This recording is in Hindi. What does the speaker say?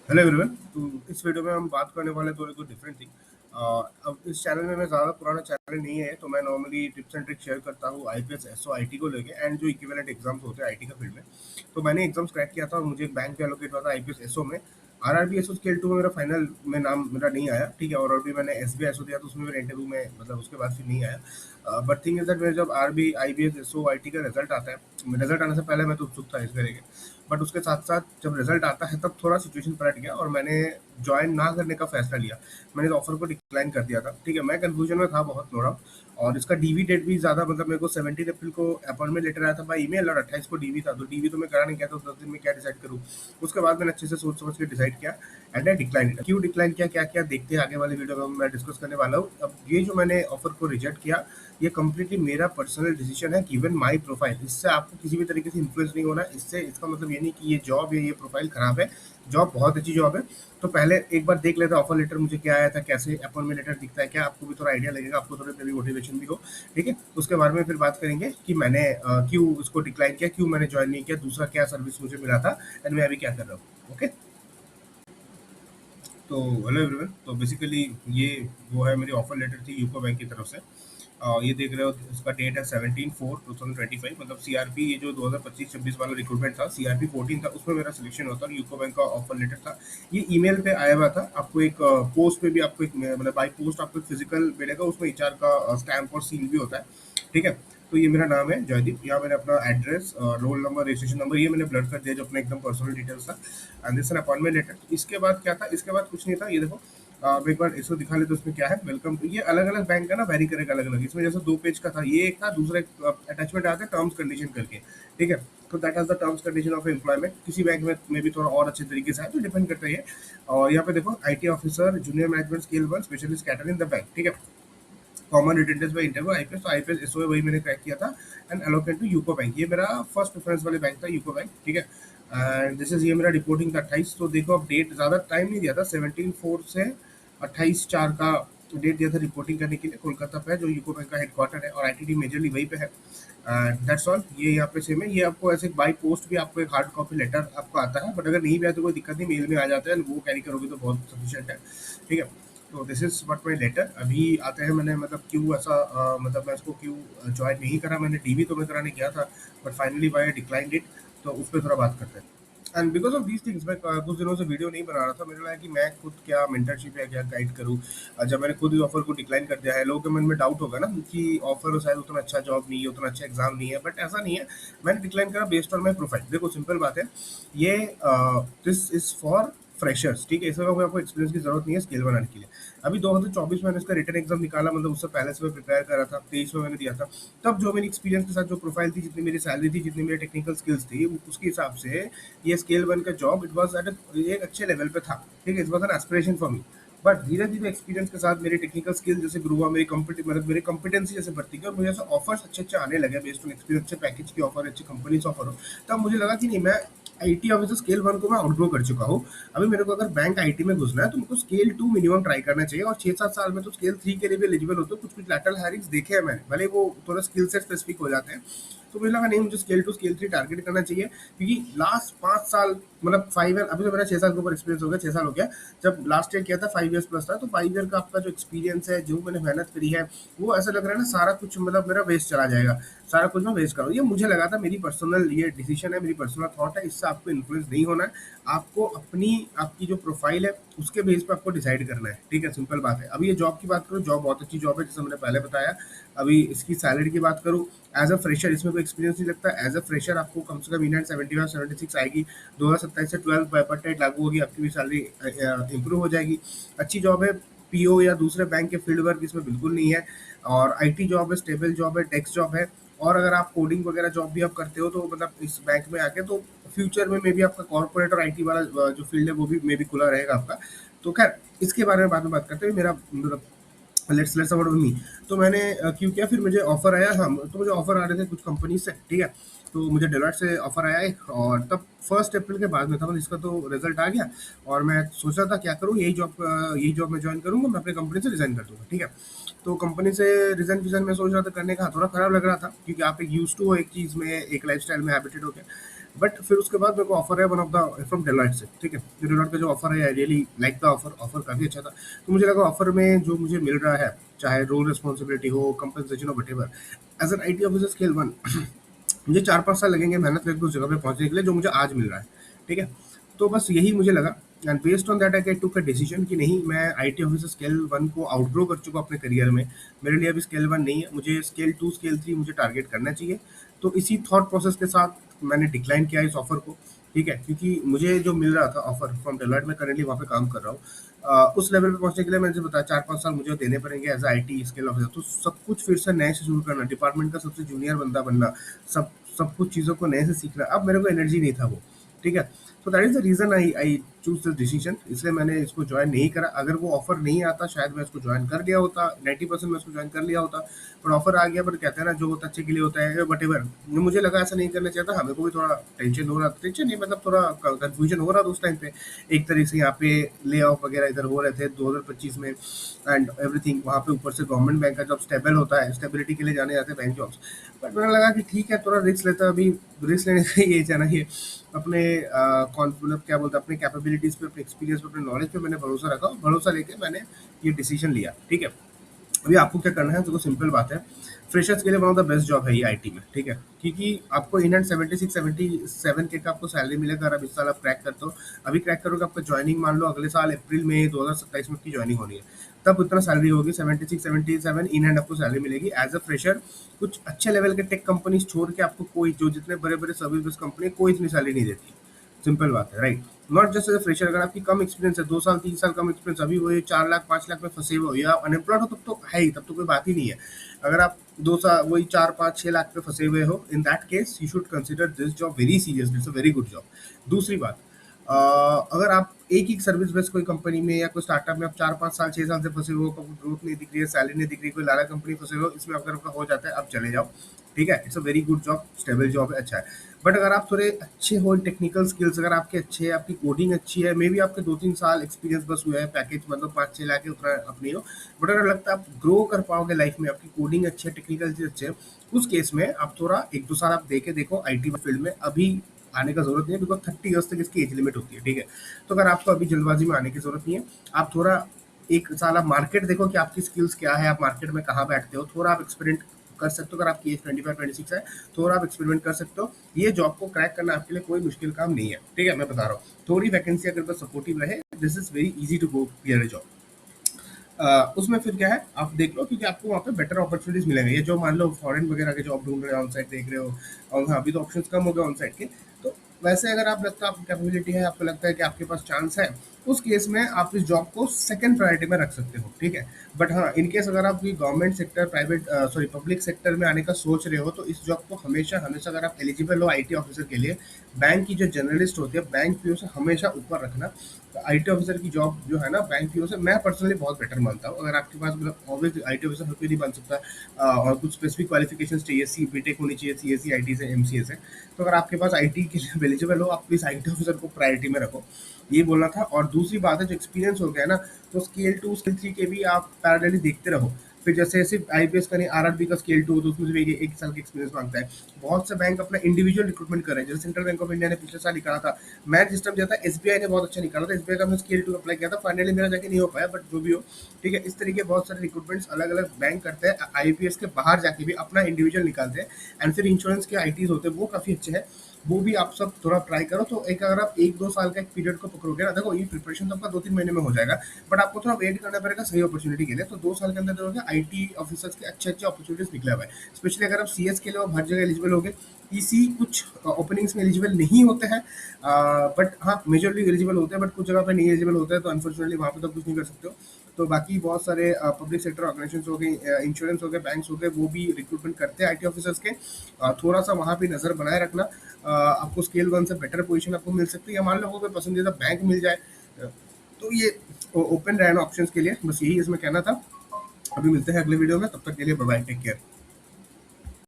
Hello everyone. तो इस वीडियो में हम बात करने वाले थोड़ी कुछ डिफरेंट थिंग। अब इस चैनल में मैं ज़्यादा पुराना चैनल नहीं है, तो मैं normally tips and tricks share करता हूँ आईपीएस एसओ आईटी को लेके एंड जो इक्विवेलेंट एग्जाम्स होते हैं आईटी का फील्ड में। तो मैंने एग्जाम्स क्रैक किया था और मुझे एक बैंक पे एलोकेट हुआ था आईपीएस एसओ में। आरआरबी एसओ स्केल 2 में मेरा फाइनल में नाम मेरा नहीं आया, ठीक है। और अभी मैंने एसबीआई एसओ दिया तो उसमें मेरा इंटरव्यू में मतलब उसके बाद फिर नहीं आया। बट थिंग इज दैट मेरे जब आरबी आईबीएस एसओ आईटी का रिजल्ट आता है, रिजल्ट आने से पहले मैं तो उत्सुक था इसके लेके। बट उसके साथ साथ जब रिजल्ट आता है तब थोड़ा सिचुएशन पलट गया और मैंने ज्वाइन ना करने का फैसला लिया। मैंने तो ऑफर को डिक्लाइन कर दिया था, ठीक है। मैं कंफ्यूजन में था बहुत, नो डाउट। और इसका डीवी डेट भी ज़्यादा, मतलब मेरे को 17 अप्रैल को अपॉइंटमेंट लेटर आया था बाई ईमेल और 28 को डीवी था। तो डीवी तो मैं करा नहीं, क्या था 10 दिन में क्या डिसाइड करूँ। उसके बाद मैंने अच्छे से सोच समझ के डिसाइड किया एंड आई डिक्लाइन। क्यों डिक्लाइन किया, क्या क्या देखते हैं आगे वाले वीडियो में मैं डिस्कस करने वाला हूँ। अब ये जो मैंने ऑफर को रिजेक्ट किया, ये कम्प्लीटली मेरा पर्सनल डिसीजन है गिवन माई प्रोफाइल। इससे आपको किसी भी तरीके से इन्फ्लुएंस नहीं होना। इससे इसका मतलब ये नहीं कि ये जॉब या ये प्रोफाइल खराब है। जॉब बहुत अच्छी जॉब है। तो पहले एक बार देख लेते हैं ऑफर लेटर मुझे क्या आया था, कैसे अपॉइंटमेंट लेटर दिखता है, क्या आपको भी थोड़ा आइडिया लगेगा, आपको थोड़ी मेरी मोटिवेशन भी हो, ठीक है। उसके बारे में फिर बात करेंगे कि मैंने क्यों उसको डिक्लाइन किया, क्यों मैंने ज्वाइन नहीं किया, दूसरा क्या सर्विस मुझे मिला था एंड मैं अभी क्या कर रहा हूँ, ओके। तो हेलो एवरीवन। तो बेसिकली ये वो है मेरी ऑफर लेटर थी यूको बैंक की तरफ से। ये देख रहे हो, इसका डेट है 17/4/2025। मतलब सीआरपी, ये जो 2025-26 वाला रिक्रूटमेंट था, सीआरपी 14 था, उसमें मेरा सिलेक्शन होता और यूको बैंक का ऑफर लेटर था। ये ईमेल पे आया हुआ था। आपको एक पोस्ट पे भी आपको एक मतलब बाई पोस्ट आपको एक फिजिकल मिलेगा, उसमें एचआर का स्टैम्प और सील भी होता है, ठीक है। तो ये मेरा नाम है जयदीप। यहाँ मैंने अपना address, roll number, registration number ये मैंने ब्लर कर दिया जो अपना एकदम पर्सनल डिटेल्स था। And this an appointment letter. इसके बाद क्या था, इसके बाद कुछ नहीं था। ये देखो, अब एक बार इसको दिखा ले तो उसमें क्या है, वेलकम। ये अलग अलग बैंक का ना वेरी करेगा अलग अलग। इसमें जैसे 2 पेज का था, ये एक था, दूसरा एक अटैचमेंट आता है टर्म्स कंडीशन करके, ठीक है। तो that has the terms condition of employment. किसी बैंक में भी थोड़ा और अच्छे तरीके से है, तो डिपेंड करता है। और यहाँ पे देखो, IT officer junior management scale 1 specialist cadre in the bank, ठीक है। Common attendance by interview IPS. तो आईपीएस एसओए वही मैंने क्रैक किया था and allocate to UCO bank. ये मेरा फर्स्ट प्रेफरेंस वाले बैंक था, यूको बैंक, ठीक है। एंड दिस इज ये मेरा रिपोर्टिंग था 28। तो देखो, अब डेट ज़्यादा टाइम नहीं दिया था, 17/4 से 28/4 का डेट दिया था रिपोर्टिंग करने के लिए। कोलकाता पे है जो यूको बैंक का हेडक्वार्टर है और आईटीडी मेजरली वही पे है। That's all. ये यहाँ पे सेम है। ये आपको ऐसे बाई पोस्ट भी आपको एक हार्ड कॉपी लेटर आपको आता है, बट अगर नहीं भी आया तो कोई दिक्कत नहीं, मेल में आ जाता है, वो कैरी करोगे तो बहुत सफिशिएंट है, ठीक है। तो this is what my letter. अभी आते हैं मैंने मतलब क्यों ऐसा मतलब मैं इसको क्यों ज्वाइन नहीं करा। मैंने डीवी तो मैं कराने गया था, but finally by decline it. तो उस पर थोड़ा बात करते हैं। And because of these things मैं कुछ दिनों से वीडियो नहीं बना रहा था। मुझे लगा कि मैं खुद क्या मेंटरशिप या क्या गाइड करूँ। जब मैंने खुद ही ऑफर को डिक्लाइन कर दिया है, लोगों के मन में डाउट होगा ना कि ऑफर शायद उतना अच्छा जॉब नहीं है, उतना अच्छा एग्जाम नहीं है, बट ऐसा नहीं है। मैंने डिक्लाइन करा बेस्ड ऑन माई प्रोफाइल। देखो सिंपल बात है, ये दिस इज फॉर फ्रेशर्स, ठीक है। इसमें कोई आपको एक्सपीरियंस की जरूरत नहीं है स्किल बनाने के लिए। अभी 2024 में मैंने इसका रिटर्न एग्जाम निकाला, मतलब उससे पहले से मैं प्रिपेयर कर रहा था, 23 में मैंने दिया था। तब जो मेरी एक्सपीरियंस के साथ जो प्रोफाइल थी, जितनी मेरी सैलरी थी, जितनी मेरी टेक्निकल स्किल्स थी, उसके हिसाब से ये स्केल 1 का जॉब इट वाज एट एक अच्छे लेवल पे था, ठीक है। It was an aspiration for me. But धीरे धीरे एक्सपीरियंस के साथ मेरी टेक्निकल स्किल जैसे ग्रो हुआ, मेरी कॉम्पिटेंसी जैसे बढ़ती गई और मुझे ऐसे ऑफर्स अच्छे अच्छे आने लगे बेस्ड ऑन एक्सपीरियंस, अच्छे पैकेज की ऑफर, अच्छी कंपनी से ऑफर हो। तब मुझे लगा कि नहीं, मैं आईटी ऑफिसर स्केल 1 को मैं आउटग्रो कर चुका हूँ। अभी मेरे को अगर बैंक आईटी में घुसना है तो मुझको स्केल 2 मिनिमम ट्राई करना चाहिए। और 6-7 साल में तो स्केल 3 के लिए भी एलिजिबल होते हो। कुछ कुछ लैटरल हायरिंग्स देखे हैं मैंने, भले वो थोड़ा स्किल सेट स्पेसिफिक हो जाते हैं। तो मुझे लगा नहीं, मुझे स्केल 2 स्केल 3 टारगेट करना चाहिए, क्योंकि लास्ट 5 साल मतलब 5 ईयर, अभी तो मेरा 6 साल के ऊपर एक्सपीरियंस हो गया, 6 साल हो गया। जब लास्ट ईयर किया था 5 ईयर्स प्लस था। तो 5 ईयर का आपका जो एक्सपीरियंस है, जो मैंने मेहनत करी है, वो ऐसा लग रहा है ना सारा कुछ मतलब मेरा वेस्ट चला जाएगा। सारा कुछ मैं वेस्ट करूँ, ये मुझे लगा था। मेरी पर्सनल ये डिसीजन है, मेरी पर्सनल थॉट है, इससे आपको इन्फ्लुएंस नहीं होना है। आपको अपनी आपकी जो प्रोफाइल है उसके बेस पे आपको डिसाइड करना है, ठीक है। सिंपल बात है। अभी ये जॉब की बात करूँ, जॉब बहुत अच्छी जॉब है, जैसे मैंने पहले बताया। अभी इसकी सैलरी की बात करूँ, एज अ फ्रेशर इसमें कोई एक्सपीरियंस नहीं लगता। एज अ फ्रेशर आपको कम से कम इन हैंड 75-76 आएगी। 2027 से 12 पर डेट लागू होगी, आपकी भी सैलरी इंप्रूव हो जाएगी। अच्छी जॉब है। पीओ या दूसरे बैंक के फील्ड वर्क इसमें बिल्कुल नहीं है। और आईटी जॉब है, स्टेबल जॉब है, डेस्क जॉब है। और अगर आप कोडिंग वगैरह जॉब भी आप करते हो तो मतलब इस बैंक में आके तो फ्यूचर में मे बी आपका कॉर्पोरेट और आईटी वाला जो फील्ड है वो भी मे बी खुला रहेगा आपका। तो खैर, इसके बारे में बाद में बात करते हैं। मेरा मतलब लेट्स अबाउट मी। तो मैंने क्यों किया, फिर मुझे ऑफर आया। हाँ, तो मुझे ऑफर आ रहे थे कुछ कंपनी से, ठीक है। तो मुझे डेलॉयट से ऑफर आया है और तब 1 अप्रैल के बाद में था। मतलब इसका तो रिजल्ट आ गया और मैं सोच रहा था क्या करूँ, यही जॉब मैं ज्वाइन करूँगा, मैं अपनी कंपनी से रिजाइन कर दूंगा, ठीक है। तो कंपनी से रिजाइन मैं सोच रहा था करने का, थोड़ा खराब लग रहा था क्योंकि आप एक यूज टू हो एक चीज़ में, एक लाइफ में हैबिटेड हो गया। बट फिर उसके बाद मेरे को ऑफर है one of the from Deloitte से, ठीक है। जो डेलॉइट का जो ऑफर है, I really like the offer, offer काफ़ी अच्छा था। तो मुझे लगा ऑफर में जो मुझे मिल रहा है, चाहे रोल रिस्पॉन्सिबिलिटी हो, कंपनसेशन हो, whatever, as an IT officer scale 1 मुझे 4-5 साल लगेंगे मेहनत करके उस जगह पे पहुंचने के लिए जो मुझे आज मिल रहा है, ठीक है। तो बस यही मुझे लगा, and based on that I took a decision कि नहीं, मैं IT ऑफिसर स्केल 1 को आउटग्रो कर चुका अपने करियर में। मेरे लिए अभी स्केल 1 नहीं है, मुझे स्केल 2 स्केल 3 मुझे टारगेट करना चाहिए। तो इसी थॉट प्रोसेस के साथ मैंने डिक्लाइन किया इस ऑफर को, ठीक है। क्योंकि मुझे जो मिल रहा था ऑफर फ्रॉम डेलॉइट, में करेंटली वहाँ पे काम कर रहा हूँ, उस लेवल पे पहुंचने के लिए मैंने जो बताया 4-5 साल मुझे देने पड़ेंगे एज IT स्केल ऑफिसर। तो सब कुछ फिर से नए से शुरू करना, डिपार्टमेंट का सबसे जूनियर बंदा बनना, सब सब कुछ चीज़ों को नए से सीखना, अब मेरे को एनर्जी नहीं था वो, ठीक है। तो that is the reason I I choose this decision, इसलिए मैंने इसको ज्वाइन नहीं करा। अगर वो ऑफर नहीं आता शायद मैं इसको ज्वाइन कर लिया होता, 90% मैं इसको ज्वाइन कर लिया होता। पर ऑफर आ गया, पर कहते हैं ना जो होता है अच्छे के लिए होता है, वट एवर। मुझे लगा ऐसा नहीं करना चाहिए था, हमें को भी थोड़ा टेंशन हो रहा, टेंशन नहीं मतलब थोड़ा कन्फ्यूजन हो रहा था उस टाइम पे। एक तरीके से यहाँ पे ले ऑफ वगैरह इधर हो रहे थे 2025 में, एंड एवरीथिंग वहाँ पे ऊपर से गवर्नमेंट बैंक का जब स्टेबल होता है, स्टेबिलिटी के लिए जाने जाते हैं बैंक जॉब्स। बट मैंने लगा कि ठीक है, थोड़ा रिस्क लेता, अभी रिस्क लेने का ये है ना, ये अपने मतलब क्या बोलते हैं, अपने कैपेबिलिटीज पे, अपने एक्सपीरियंस पे, अपने नॉलेज पे मैंने भरोसा रखा, भरोसा लेके मैंने ये डिसीजन लिया, ठीक है। अभी आपको क्या करना है, तो सिंपल बात है, फ्रेशर्स के लिए one of the best job है ये IT में, ठीक है। क्योंकि आपको इन हैंड 76-77 के का आपको सैलरी मिलेगा अगर अब इस साल आप क्रैक करते हो। अभी क्रैक करोगे, आपका ज्वाइनिंग मान लो अगले साल अप्रैल में 2027 में आपकी ज्वाइनिंग होनी है, तब उतना सैलरी होगी 76-77 इन हैंड आपको सैलरी मिलेगी एज अ फ्रेशर। कुछ अच्छे लेवल के टेक कंपनीज छोड़ के आपको कोई, जो जितने बड़े बड़े सर्विस बेस्ड कंपनी, कोई इतनी सैलरी नहीं देती, सिंपल बात है, right. Not just as fresher, अगर आपकी कम एक्सपीरियंस है, 2 साल 3 साल कम एक्सपीरियंस, अभी वो 4 लाख 5 लाख में फंसे हुए हो या अनएम्प्लॉयड हो, तब तो है ही, तब तो कोई बात ही नहीं है। अगर आप 2 साल वही 4-5-6 लाख पे फंसे हुए हो, in that case you should consider this job very seriously, it's a very good job. दूसरी बात, अगर आप एक ही सर्विस बेस्ड कोई कंपनी में या कोई स्टार्टअप में आप 4-5 साल 6 साल से फंसे हो, ग्रोथ नहीं दिख रही है, सैलरी नहीं दिख रही, कोई लाला कंपनी फंसे हो, इसमें अगर आपका हो जाता है आप चले जाओ, ठीक है। It's a very good job, stable job है, अच्छा है। बट अगर आप थोड़े अच्छे हो टेक्निकल स्किल्स, अगर आपके अच्छे हैं, आपकी कोडिंग अच्छी है, मे बी आपके 2-3 साल एक्सपीरियंस बस हुआ है, पैकेज मतलब 5-6 लाख के उतना अपनी हो, बट अगर लगता है आप ग्रो कर पाओगे लाइफ में, आपकी कोडिंग अच्छी है, टेक्निकल चीज अच्छे है, उस केस में आप थोड़ा 1-2 साल आप दे के देखो IT फील्ड में। अभी आने का जरूरत नहीं है, बिकॉज 30 ईयर्स तक इसकी एज लिमिट होती है, ठीक है। तो अगर आपको अभी जल्दबाजी में आने की जरूरत नहीं है, आप थोड़ा 1 साल आप मार्केट देखो कि आपकी स्किल्स क्या है, आप मार्केट में कहाँ बैठते हो, थोड़ा आप एक्सपेरिमेंट कर सकते हो। अगर आपकी एज 25-26 है, थोड़ा आप एक्सपेरिमेंट कर सकते हो। ये जॉब को क्रैक करना आपके लिए कोई मुश्किल काम नहीं है, ठीक है। मैं बता रहा हूँ, थोड़ी वैकेंसी अगर बस सपोर्टिव रहे, this is very easy to go clear a job. उसमें फिर क्या है, आप देख लो, क्योंकि आपको वहाँ पे बेटर अपॉर्चुनिटीज मिलेंगे। ये जो मान लो फॉरेन वगैरह के जॉब ढूंढ रहे हो, ऑन साइड देख रहे हो, और हाँ अभी तो ऑप्शंस कम हो गए ऑन साइड के, तो वैसे अगर आप लगता है आपकी कैपेबिलिटी है, आपको लगता है कि आपके पास चांस है, उस केस में आप इस जॉब को सेकंड प्रायोरिटी में रख सकते हो, ठीक है। बट हाँ, इन केस अगर आप government sector, private sorry public sector में आने का सोच रहे हो, तो इस जॉब को हमेशा हमेशा, अगर आप एलिजिबल हो IT ऑफिसर के लिए, बैंक की जो जर्नलिस्ट होती है, बैंक पीओ से हमेशा ऊपर रखना। IT ऑफिसर की जॉब जो है ना, बैंक पीओ से मैं पर्सनली बहुत बेटर मानता हूँ। अगर आपके पास मतलब ऑब्वियसली IT ऑफिसर हर कोई नहीं बन सकता, और कुछ स्पेसिफिक क्वालिफिकेशन चाहिए, BTech होनी चाहिए, CSE IT से, MCA से। तो अगर आपके पास IT के लिए एलिजिबल हो, आप प्लीज IT ऑफिसर को प्रायोरिटी में रखो, ये बोलना था। और दूसरी बात है, जो एक्सपीरियंस हो गया ना, तो स्केल 2 स्केल 3 के भी आप पैरेलली देखते रहो। फिर जैसे सिर्फ IPS का नहीं, RRB का स्केल 2, तो उसमें सिर्फ एक साल का एक्सपीरियंस मांगता है। बहुत से बैंक अपना इंडिविजुअल रिक्रूटमेंट कर रहे हैं, जैसे सेंट्रल बैंक ऑफ इंडिया ने पिछले साल निकाला था, मैच सिस्टम जो था SBI ने बहुत अच्छा निकाला था, SBI का मैं स्केल 2 अप्लाई किया था, फाइनली मेरा जाके नहीं हो पाया, बट जो भी हो, ठीक है। इस तरीके बहुत सारे रिक्रूटमेंट्स अलग अलग बैंक करते हैं, IPS के बाहर जाके भी अपना इंडिविजुअल निकालते हैं। एंड फिर इंश्योरेंस के ITs होते हैं, वो काफ़ी अच्छे हैं, वो भी आप सब थोड़ा ट्राई करो। तो एक अगर आप 1-2 साल का एक पीरियड को पकड़ोगे ना, देखो ये प्रिपरेशन तो आपका 2-3 महीने में हो जाएगा, बट आपको थोड़ा वेट करना पड़ेगा सही अपॉर्चुनिटी के लिए। तो 2 साल के अंदर देखोगे IT ऑफिसर्स के अच्छे अच्छे अपॉर्चुनिटीज निकले हुए हैं। स्पेशली अगर आप CS के लिए आप हर जगह एलिजिबल होगे, PC कुछ ओपनिंग्स में एलिजिबल नहीं होते हैं, बट हाँ मेजरली एलिजिबल होते हैं, बट कुछ जगह पे नहीं एलिजिबल होते हैं, तो अनफॉर्चुनेटली वहाँ पे तो कुछ नहीं कर सकते हो। तो बाकी बहुत सारे पब्लिक सेक्टर ऑर्गेनाइजेशन हो गए, इंश्योरेंस हो गए, बैंक्स हो गए, वो भी रिक्रूटमेंट करते हैं IT ऑफिसर्स के। थोड़ा सा वहाँ पे नज़र बनाए रखना, आपको स्केल 1 से बेटर पोजीशन आपको मिल सकती है, या मान लो कोई पसंदीदा बैंक मिल जाए, तो ये ओपन रहना ऑप्शंस के लिए। बस यही इसमें कहना था। अभी मिलते हैं अगले वीडियो में, तब तक के लिए बाय बाय, टेक केयर।